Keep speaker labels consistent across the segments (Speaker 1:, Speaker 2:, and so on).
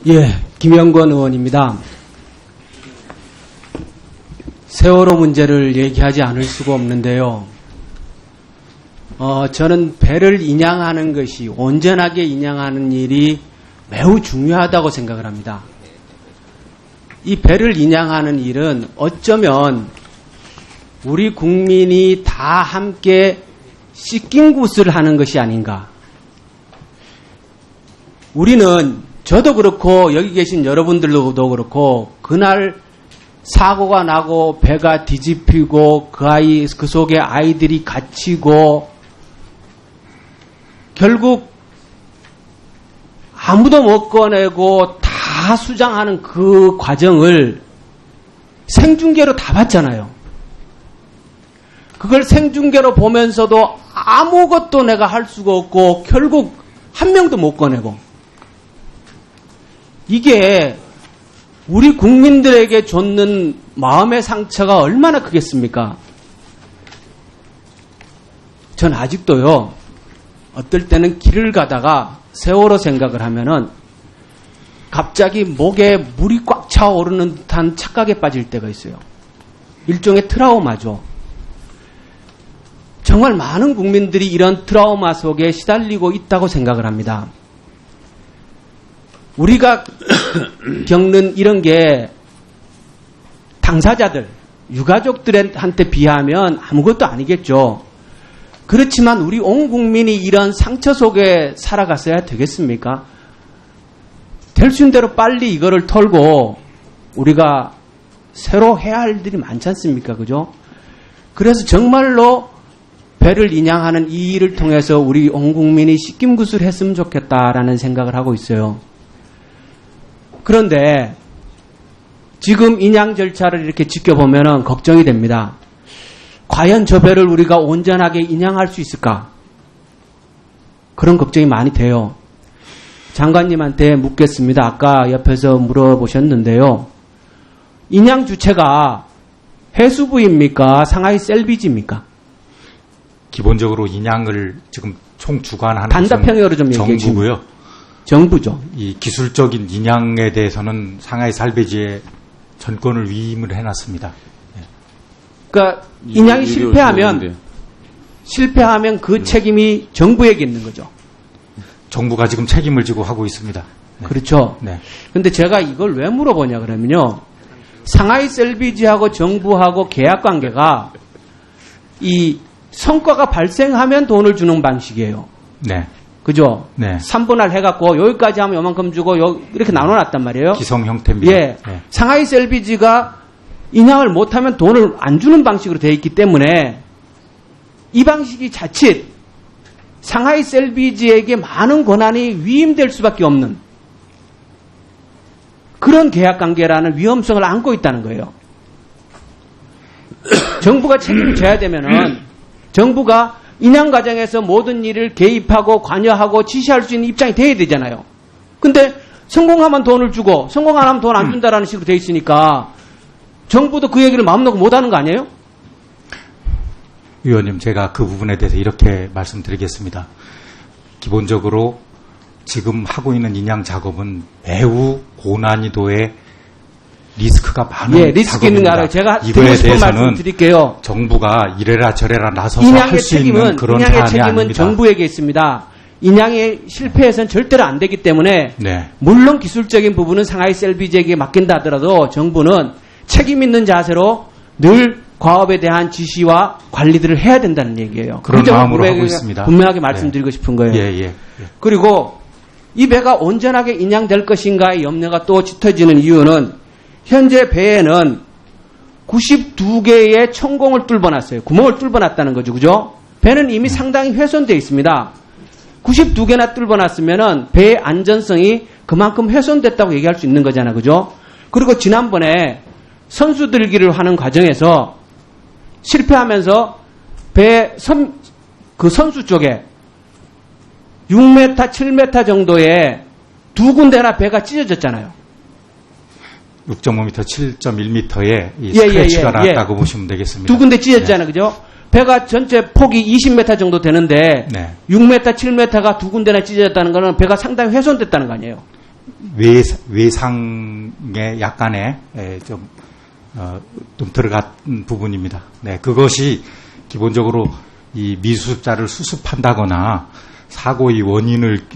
Speaker 1: 예, 김영권 의원입니다. 세월호 문제를 얘기하지 않을 수가 없는데요. 저는 배를 인양하는 것이, 온전하게 인양하는 일이 매우 중요하다고 생각을 합니다. 이 배를 인양하는 일은 어쩌면 우리 국민이 다 함께 씻김굿을 하는 것이 아닌가. 우리는, 저도 그렇고 여기 계신 여러분들도 그렇고, 그날 사고가 나고 배가 뒤집히고 그 속에 아이들이 갇히고 결국 아무도 못 꺼내고 다 수장하는 그 과정을 생중계로 다 봤잖아요. 그걸 생중계로 보면서도 아무것도 내가 할 수가 없고 결국 한 명도 못 꺼내고, 이게 우리 국민들에게 줬는 마음의 상처가 얼마나 크겠습니까? 전 아직도요, 어떨 때는 길을 가다가 세월호 생각을 하면은 갑자기 목에 물이 꽉 차오르는 듯한 착각에 빠질 때가 있어요. 일종의 트라우마죠. 정말 많은 국민들이 이런 트라우마 속에 시달리고 있다고 생각을 합니다. 우리가 겪는 이런 게 당사자들, 유가족들한테 비하면 아무것도 아니겠죠. 그렇지만 우리 온 국민이 이런 상처 속에 살아갔어야 되겠습니까? 될 수 있는 대로 빨리 이거를 털고 우리가 새로 해야 할 일이 많지 않습니까? 그죠? 그래서 정말로 배를 인양하는 이 일을 통해서 우리 온 국민이 씻김굿을 했으면 좋겠다라는 생각을 하고 있어요. 그런데 지금 인양 절차를 이렇게 지켜보면 걱정이 됩니다. 과연 저 배를 우리가 온전하게 인양할 수 있을까? 그런 걱정이 많이 돼요. 장관님한테 묻겠습니다. 아까 옆에서 물어보셨는데요. 인양 주체가 해수부입니까? 상하이 셀비지입니까?
Speaker 2: 기본적으로 인양을 지금 총 주관하는
Speaker 1: 단답형으로 좀 얘기해 주시면.
Speaker 2: 정부고요.
Speaker 1: 정부죠.
Speaker 2: 이 기술적인 인양에 대해서는 상하이 살베지에 전권을 위임을 해놨습니다.
Speaker 1: 그러니까 인양이 실패하면 그 책임이 정부에게 있는 거죠.
Speaker 2: 정부가 지금 책임을 지고 하고 있습니다. 네.
Speaker 1: 그렇죠.
Speaker 2: 네.
Speaker 1: 근데 제가 이걸 왜 물어보냐 그러면요. 상하이 셀비지하고 정부하고 계약 관계가 이 성과가 발생하면 돈을 주는 방식이에요.
Speaker 2: 네.
Speaker 1: 그죠?
Speaker 2: 네.
Speaker 1: 3분할 해갖고 여기까지 하면 요만큼 주고 이렇게 나눠놨단 말이에요.
Speaker 2: 기성 형태입니다.
Speaker 1: 예.
Speaker 2: 네.
Speaker 1: 상하이 셀비지가 인양을 못하면 돈을 안 주는 방식으로 되어 있기 때문에 이 방식이 자칫 상하이 셀비지에게 많은 권한이 위임될 수밖에 없는 그런 계약관계라는 위험성을 안고 있다는 거예요. 정부가 책임을 져야 되면은 정부가 인양 과정에서 모든 일을 개입하고 관여하고 지시할 수 있는 입장이 돼야 되잖아요. 근데 성공하면 돈을 주고 성공 안 하면 돈 안 준다라는 식으로 돼 있으니까 정부도 그 얘기를 마음 놓고 못하는 거 아니에요?
Speaker 2: 위원님, 제가 그 부분에 대해서 이렇게 말씀드리겠습니다. 기본적으로 지금 하고 있는 인양 작업은 매우 고난이도의 리스크가 많은
Speaker 1: 예, 리스크 있는 거 알아요. 제가 드리고 싶은 말씀 드릴게요.
Speaker 2: 정부가 이래라 저래라 나서서 할 수 있는 그런 사안이
Speaker 1: 인양의 책임은
Speaker 2: 아닙니다.
Speaker 1: 정부에게 있습니다. 인양의 실패해서는 절대로 안 되기 때문에
Speaker 2: 네.
Speaker 1: 물론 기술적인 부분은 상하이 셀비지에게 맡긴다 하더라도 정부는 책임 있는 자세로 늘 과업에 대한 지시와 관리들을 해야 된다는 얘기예요.
Speaker 2: 그런 마음으로 하고 있습니다.
Speaker 1: 분명하게 말씀드리고 싶은 거예요.
Speaker 2: 예.
Speaker 1: 그리고 이 배가 온전하게 인양될 것인가의 염려가 또 짙어지는 이유는 현재 배에는 92개의 천공을 뚫어놨어요. 구멍을 뚫어놨다는 거죠. 그죠? 배는 이미 상당히 훼손되어 있습니다. 92개나 뚫어놨으면 배의 안전성이 그만큼 훼손됐다고 얘기할 수 있는 거잖아요. 그죠? 그리고 지난번에 선수 들기를 하는 과정에서 실패하면서 그 선수 쪽에 6m, 7m 정도의 두 군데나 배가 찢어졌잖아요.
Speaker 2: 6.5m, 7.1m의 스크래치가 났다고 보시면 되겠습니다.
Speaker 1: 두 군데 찢어졌잖아요. 그죠? 배가 전체 폭이 20m 정도 되는데 6m, 7m가 두 군데나 찢어졌다는 거는 배가 상당히 훼손됐다는 거 아니에요?
Speaker 2: 외상에 약간의 좀 들어간 부분입니다. 네, 그것이 기본적으로 이 미수습자를 수습한다거나 사고의 원인을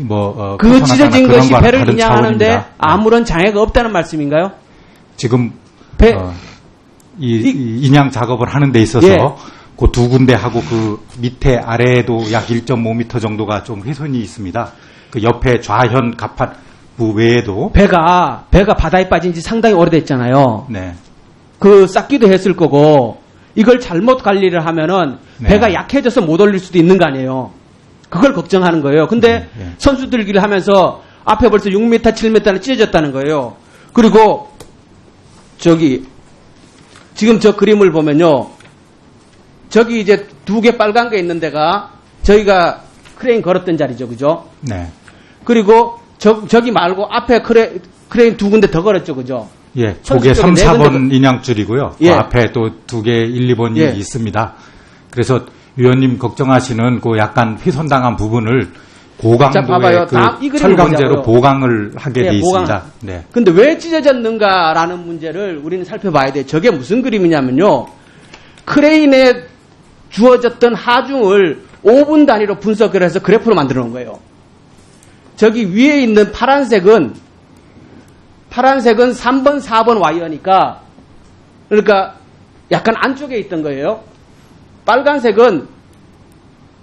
Speaker 1: 그 찢어진
Speaker 2: 그런
Speaker 1: 것이
Speaker 2: 거와는
Speaker 1: 배를
Speaker 2: 다른
Speaker 1: 인양하는데
Speaker 2: 차원입니다.
Speaker 1: 아무런 장애가 없다는 말씀인가요?
Speaker 2: 지금
Speaker 1: 배-
Speaker 2: 이 인양 작업을 하는 데 있어서
Speaker 1: 예.
Speaker 2: 그 두 군데하고 그 밑에 아래에도 약 1.5m 정도가 좀 훼손이 있습니다. 그 옆에 좌현 갑판부 외에도
Speaker 1: 배가 바다에 빠진 지 상당히 오래됐잖아요.
Speaker 2: 네.
Speaker 1: 그 싹기도 했을 거고 이걸 잘못 관리를 하면은
Speaker 2: 네.
Speaker 1: 배가 약해져서 못 올릴 수도 있는 거 아니에요. 그걸 걱정하는 거예요. 근데
Speaker 2: 네.
Speaker 1: 선수들기를 하면서 앞에 벌써 6m, 7m는 찢어졌다는 거예요. 그리고 지금 저 그림을 보면요. 저기 이제 두 개 빨간 게 있는 데가 저희가 크레인 걸었던 자리죠. 그죠?
Speaker 2: 네.
Speaker 1: 그리고 저기 말고 앞에 크레인 두 군데 더 걸었죠. 그죠?
Speaker 2: 예,
Speaker 1: 선수
Speaker 2: 그게
Speaker 1: 쪽에
Speaker 2: 3,
Speaker 1: 네
Speaker 2: 4번
Speaker 1: 군데
Speaker 2: 인양줄이고요.
Speaker 1: 예.
Speaker 2: 그 앞에 또 2개, 1, 2번이
Speaker 1: 예.
Speaker 2: 있습니다. 그래서 위원님 걱정하시는 그 약간 훼손당한 부분을
Speaker 1: 자, 봐봐요.
Speaker 2: 고강도의
Speaker 1: 이
Speaker 2: 그
Speaker 1: 그림을
Speaker 2: 철강제로
Speaker 1: 보자고요.
Speaker 2: 보강을 하게
Speaker 1: 예,
Speaker 2: 돼
Speaker 1: 보강.
Speaker 2: 있습니다. 네.
Speaker 1: 근데 왜 찢어졌는가라는 문제를 우리는 살펴봐야 돼요. 저게 무슨 그림이냐면요. 크레인에 주어졌던 하중을 5분 단위로 분석을 해서 그래프로 만들어 놓은 거예요. 저기 위에 있는 파란색은 3번, 4번 와이어니까 그러니까 약간 안쪽에 있던 거예요. 빨간색은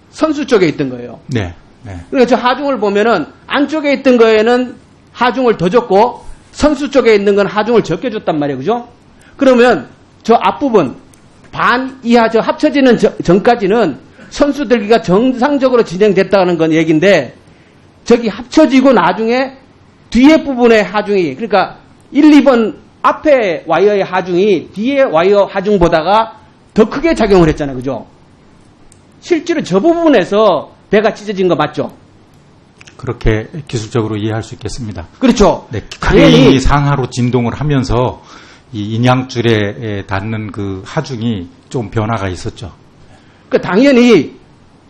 Speaker 1: 선수 쪽에 있던 거예요.
Speaker 2: 네. 네.
Speaker 1: 그러니까 저 하중을 보면은 안쪽에 있던 거에는 하중을 더 줬고 선수 쪽에 있는 건 하중을 적게 줬단 말이에요. 그죠? 그러면 저 앞부분 반 이하 저 합쳐지는 전까지는 선수들기가 정상적으로 진행됐다는 건 얘기인데 저기 합쳐지고 나중에 뒤에 부분의 하중이 그러니까 1, 2번 앞에 와이어의 하중이 뒤에 와이어 하중보다가 더 크게 작용을 했잖아요. 그죠? 실제로 저 부분에서 배가 찢어진 거 맞죠?
Speaker 2: 그렇게 기술적으로 이해할 수 있겠습니다.
Speaker 1: 그렇죠.
Speaker 2: 네,
Speaker 1: 당연히
Speaker 2: 크레인이 상하로 진동을 하면서 이 인양줄에 닿는 그 하중이 좀 변화가 있었죠.
Speaker 1: 당연히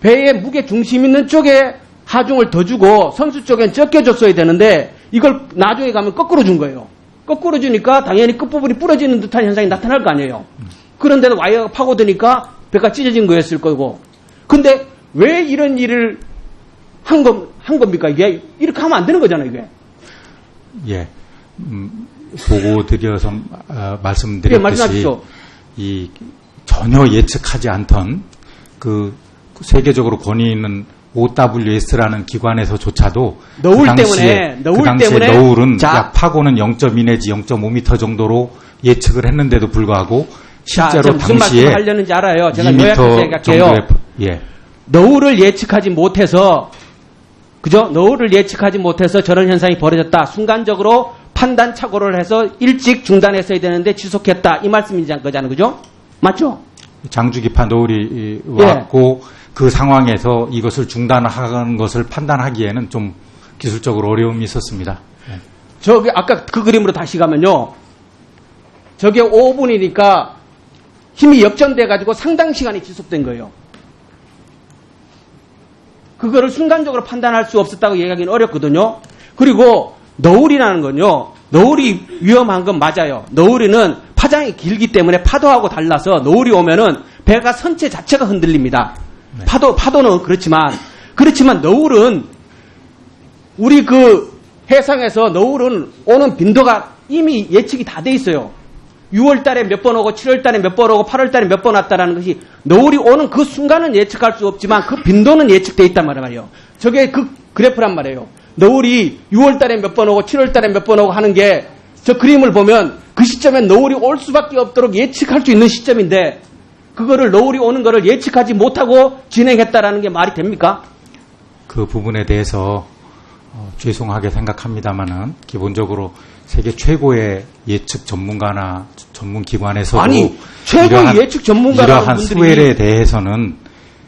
Speaker 1: 배의 무게 중심 있는 쪽에 하중을 더 주고 선수 쪽엔 적게 줬어야 되는데 이걸 나중에 가면 거꾸로 준 거예요. 거꾸로 주니까 당연히 끝부분이 부러지는 듯한 현상이 나타날 거 아니에요. 그런데도 와이어가 파고드니까 배가 찢어진 거였을 거고. 근데 왜 이런 일을 한 겁니까? 이게 이렇게 하면 안 되는 거잖아요, 이게.
Speaker 2: 예. 보고 드려서 말씀드렸듯이
Speaker 1: 예, 말씀하십시오.
Speaker 2: 이 전혀 예측하지 않던 그 세계적으로 권위 있는 OWS라는 기관에서조차도
Speaker 1: 너울
Speaker 2: 그
Speaker 1: 때문에
Speaker 2: 너울은
Speaker 1: 자,
Speaker 2: 약 파고는 0.2 내지 0.5m 정도로 예측을 했는데도 불구하고 실제로
Speaker 1: 자, 무슨
Speaker 2: 당시에
Speaker 1: 말씀을 하려는지 알아요. 제가
Speaker 2: 2m
Speaker 1: 요약해서 얘기할게요.
Speaker 2: 정도의 예.
Speaker 1: 너울을 예측하지 못해서 그죠? 너울을 예측하지 못해서 저런 현상이 벌어졌다. 순간적으로 판단 착오를 해서 일찍 중단했어야 되는데 지속했다. 이 말씀이지 거잖아요. 그죠? 맞죠?
Speaker 2: 장주기파 너울이 왔고 그 상황에서 이것을 중단하는 것을 판단하기에는 좀 기술적으로 어려움이 있었습니다. 네.
Speaker 1: 저기 아까 그 그림으로 다시 가면요. 저게 5분이니까 힘이 역전돼 가지고 상당 시간이 지속된 거예요. 그거를 순간적으로 판단할 수 없었다고 얘기하기는 어렵거든요. 그리고 너울이라는 건요. 너울이 위험한 건 맞아요. 너울이는 파장이 길기 때문에 파도하고 달라서 너울이 오면은 배가 선체 자체가 흔들립니다.
Speaker 2: 네.
Speaker 1: 파도는 그렇지만 너울은 우리 그 해상에서 너울은 오는 빈도가 이미 예측이 다 돼 있어요. 6월 달에 몇 번 오고 7월 달에 몇 번 오고 8월 달에 몇 번 왔다라는 것이 너울이 오는 그 순간은 예측할 수 없지만 그 빈도는 예측돼 있단 말이에요. 저게 그 그래프란 말이에요. 너울이 6월 달에 몇 번 오고 7월 달에 몇 번 오고 하는 게 저 그림을 보면 그 시점에 너울이 올 수밖에 없도록 예측할 수 있는 시점인데 그거를 너울이 오는 거를 예측하지 못하고 진행했다라는 게 말이 됩니까?
Speaker 2: 그 부분에 대해서 죄송하게 생각합니다만은 기본적으로 세계 최고의 예측 전문가나 전문기관에서도
Speaker 1: 아니 최고의 예측 전문가라는
Speaker 2: 이러한
Speaker 1: 분들이
Speaker 2: 수혜에 대해서는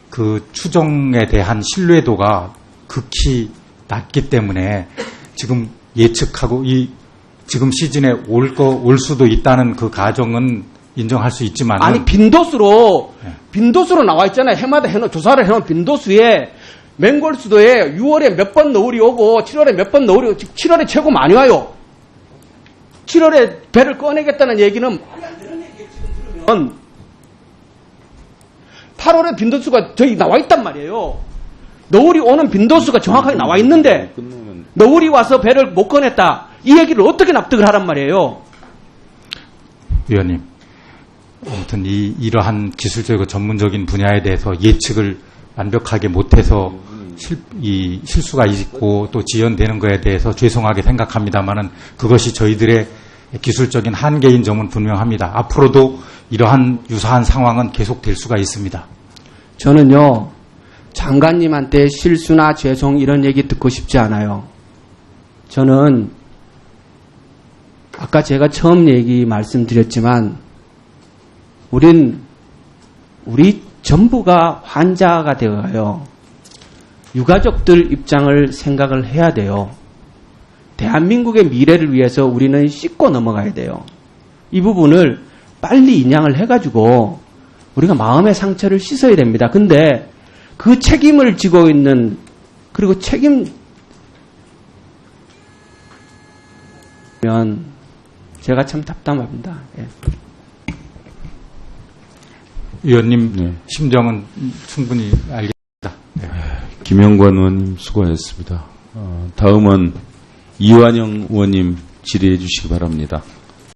Speaker 2: 그 추정에 대한 신뢰도가 극히 낮기 때문에 지금 예측하고 지금 시즌에 올 수도 있다는 그 가정은 인정할 수 있지만
Speaker 1: 빈도수로 나와 있잖아요. 해마다 조사를 해놓은 빈도수에 맹골수도에 6월에 몇 번 너울이 오고 7월에 몇 번 너울이 오고 7월에 최고 많이 와요. 7월에 배를 꺼내겠다는 얘기는 말이 안 되는 얘기예요. 지금 들으면 8월에 빈도수가 저기 나와 있단 말이에요. 너울이 오는 빈도수가 정확하게 나와 있는데 너울이 와서 배를 못 꺼냈다. 이 얘기를 어떻게 납득을 하란 말이에요.
Speaker 2: 위원님, 아무튼 이러한 기술적이고 전문적인 분야에 대해서 예측을 완벽하게 못해서 실수가 있고 또 지연되는 것에 대해서 죄송하게 생각합니다만은 그것이 저희들의 기술적인 한계인 점은 분명합니다. 앞으로도 이러한 유사한 상황은 계속될 수가 있습니다.
Speaker 1: 저는요, 장관님한테 실수나 죄송 이런 얘기 듣고 싶지 않아요. 저는 아까 제가 처음 말씀드렸지만 우리 전부가 환자가 되어요. 유가족들 입장을 생각을 해야 돼요. 대한민국의 미래를 위해서 우리는 씻고 넘어가야 돼요. 이 부분을 빨리 인양을 해가지고 우리가 마음의 상처를 씻어야 됩니다. 근데 그 책임을 지고 있는, 그리고 책임면 제가 참 답답합니다. 예.
Speaker 2: 위원님
Speaker 3: 네.
Speaker 2: 심정은 충분히 알겠습니다. 네.
Speaker 3: 김영관 의원님 수고하셨습니다. 다음은 이완영 의원님 질의해 주시기 바랍니다.